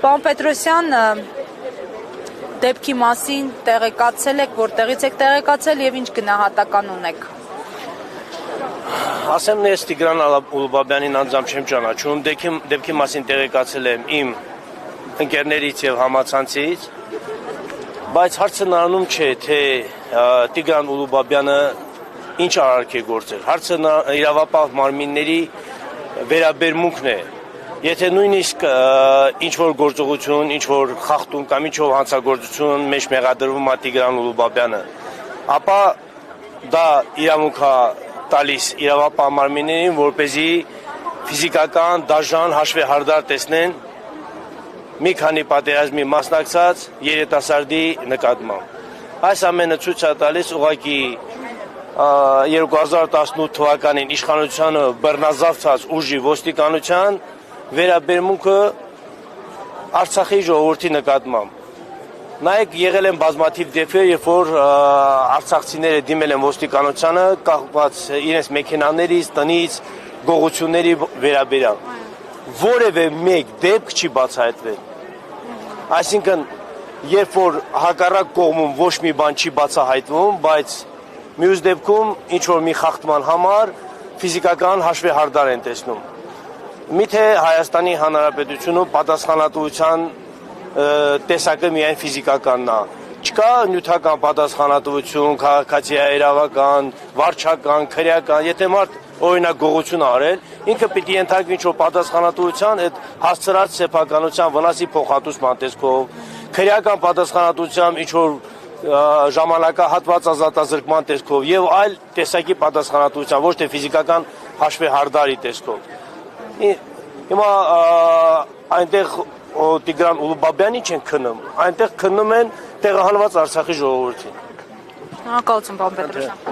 Պարոն Պետրոսյան, դեպքի մասին տեղեկացել եք, որտեղից եք տեղեկացել եւ ինչ գնահատական ունեք։ Ասեմ ես Տիգրան Ալուբաբյանին անձամբ չեմ ճանաչում, դեպքի մասին տեղեկացել եմ իմ ընկերներից եւ համացանցից, բայց հարցը նրանում չէ, թե Տիգրան Ալուբաբյանը ինչ արարք է գործել։ Հարցը իրավապահ մարմինների վերաբերմունքն է։ Եթե նույնիսկ ինչ-որ գործողություն, ինչ-որ խախտում կամ ինչ-որ հանցագործություն մեջ մեղադրվում է Տիգրան Ալուբաբյանը, ապա դա իրավունք է տալիս իրավապահ մարմիններին, որպեսզի ֆիզիկական դաժան հաշվեհարդար տեսնեն մի քանի պատերազմի մասնակցած երիտասարդի նկատմամբ։ Այս ամենը ցույց է տալիս ուղղակի 2018 թվականին իշխանությանը բռնազավթած ուժի ոստիկանության վերաբերմունքը Արցախի ժողովրդի նկատմամբ։ Նայեք, եղել են բազմաթիվ դեպքեր, երբ որ արցախցիները դիմել են ոստիկանությանը կախված իրենց մեքենաներից, տնից, գողությունների վերաբերյալ։ Որևէ մեկ դեպք չի բացահայտվել։ Այսինքն, երբ որ հակառակ կողմում ոչ մի բան չի բացահայտվում, բայց մյուս դեպքում ինչ-որ մի խախտման համար ֆիզիկական հաշվեհարդար են տեսնում։ Միթե Հայաստանի Հանրապետությունը պատասխանատվության տեսակը միայն ֆիզիկականն է։ Չկա նյութական պատասխանատվություն, քաղաքացիահայրավական, վարչական, քրեական, եթե մարդ օրինակ գողություն արել, ինքը պիտի ենթարկվի ինչ-որ պատասխանատվության, այդ հասցրած սեփականության վնասի փոխհատուցման տեսքով, քրեական պատասխանատվությամբ ինչ-որ ժամանակահատված ազատազրկման տեսքով եւ այլ տեսակի պատասխանատվության, ոչ թե ֆիզիկական հաշվեհարդարի տեսքով։ Հիմա այնտեղ Տիգրան Ալուբաբյանի չեն քննում, այնտեղ քննում են տեղահանված Արցախի ժողովրդին։ Շնորհակալություն, պարոն Պետրոսյան։